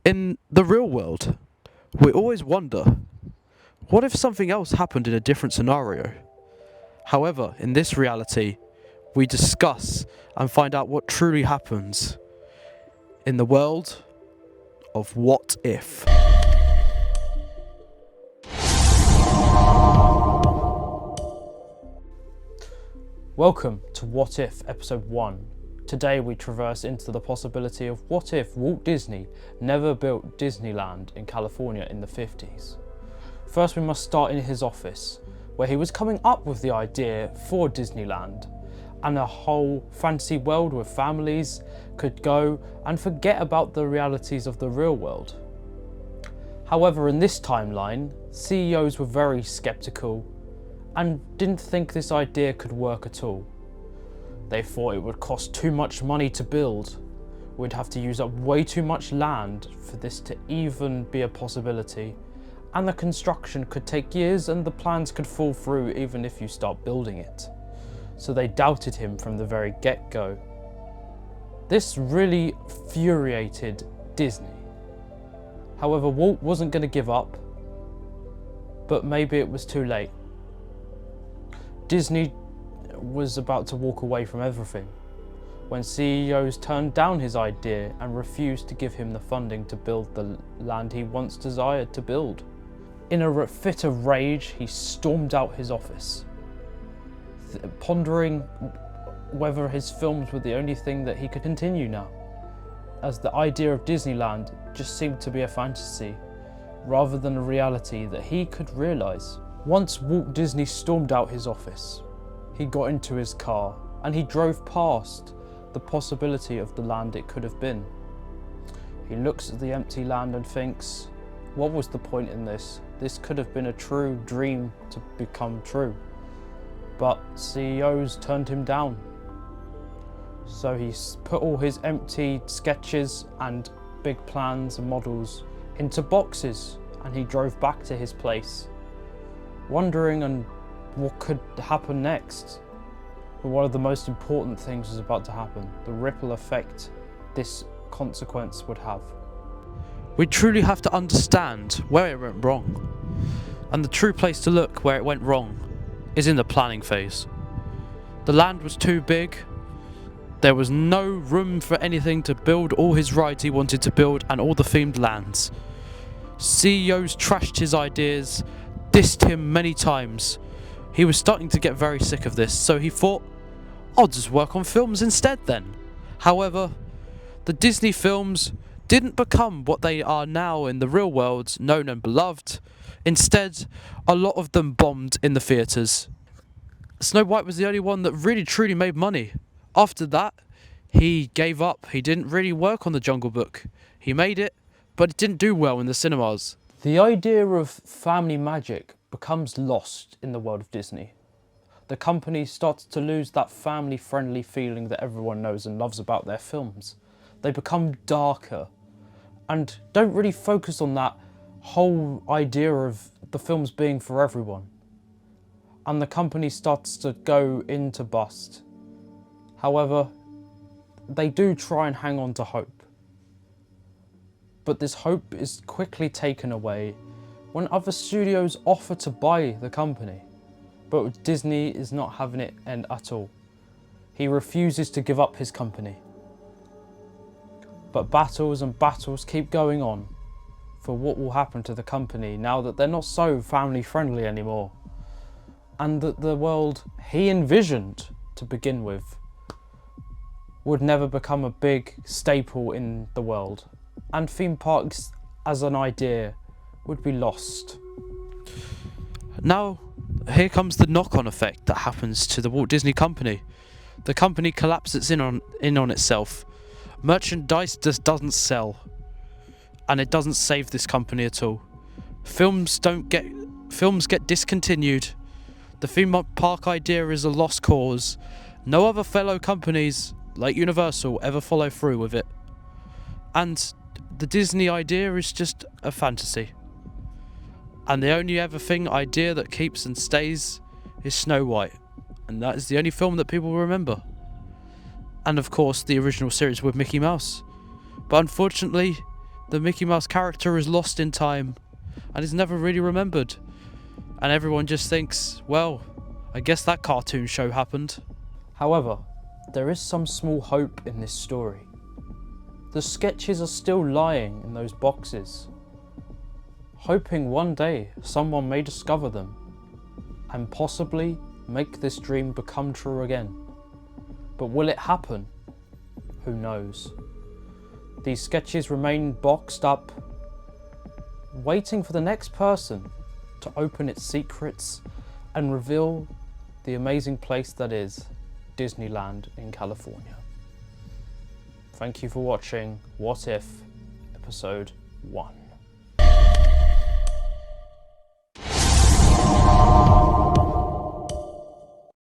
In the real world, we always wonder, what if something else happened in a different scenario? However, in this reality, we discuss and find out what truly happens in the world of what if. Welcome to What If Episode 1. Today we traverse into the possibility of what if Walt Disney never built Disneyland in California in the 50s. First we must start in his office, where he was coming up with the idea for Disneyland and a whole fantasy world where families could go and forget about the realities of the real world. However, in this timeline, CEOs were very skeptical and didn't think this idea could work at all. They thought it would cost too much money to build. We'd have to use up way too much land for this to even be a possibility, and the construction could take years and the plans could fall through even if you start building it. So they doubted him from the very get-go. This really infuriated Disney. However, Walt wasn't going to give up, but maybe it was too late. Disney was about to walk away from everything when CEOs turned down his idea and refused to give him the funding to build the land he once desired to build. In a fit of rage, he stormed out his office, pondering whether his films were the only thing that he could continue now, as the idea of Disneyland just seemed to be a fantasy rather than a reality that he could realise. Once Walt Disney stormed out his office, he got into his car and he drove past the possibility of the land it could have been. He looks at the empty land and thinks, what was the point in this? This could have been a true dream to become true. But CEOs turned him down. So he put all his empty sketches and big plans and models into boxes and he drove back to his place, wondering on what could happen next. But one of the most important things was about to happen, the ripple effect this consequence would have. We truly have to understand where it went wrong, and the true place to look where it went wrong is in the planning phase. The land was too big, there was no room for anything to build all his rides he wanted to build and all the themed lands. CEOs trashed his ideas, dissed him many times. He was starting to get very sick of this, so he thought, I'll just work on films instead then. However, the Disney films didn't become what they are now in the real world, known and beloved. Instead, a lot of them bombed in the theatres. Snow White was the only one that really truly made money. After that, he gave up. He didn't really work on the Jungle Book. He made it, but it didn't do well in the cinemas. The idea of family magic becomes lost in the world of Disney. The company starts to lose that family-friendly feeling that everyone knows and loves about their films. They become darker and don't really focus on that whole idea of the films being for everyone. And the company starts to go into bust. However, they do try and hang on to hope. But this hope is quickly taken away when other studios offer to buy the company. But Disney is not having it at all. He refuses to give up his company. But battles and battles keep going on for what will happen to the company now that they're not so family friendly anymore. And that the world he envisioned to begin with would never become a big staple in the world. And theme parks as an idea would be lost. Now, here comes the knock-on effect that happens to the Walt Disney Company. The company collapses in on itself. Merchandise just doesn't sell, and it doesn't save this company at all. Films get discontinued. The theme park idea is a lost cause. No other fellow companies like Universal ever follow through with it. And the Disney idea is just a fantasy. And the only idea that keeps and stays is Snow White. And that is the only film that people will remember. And of course the original series with Mickey Mouse. But unfortunately, the Mickey Mouse character is lost in time and is never really remembered. And everyone just thinks, well, I guess that cartoon show happened. However, there is some small hope in this story. The sketches are still lying in those boxes, hoping one day someone may discover them and possibly make this dream become true again. But will it happen? Who knows? These sketches remain boxed up, waiting for the next person to open its secrets and reveal the amazing place that is Disneyland in California. Thank you for watching What If Episode 1.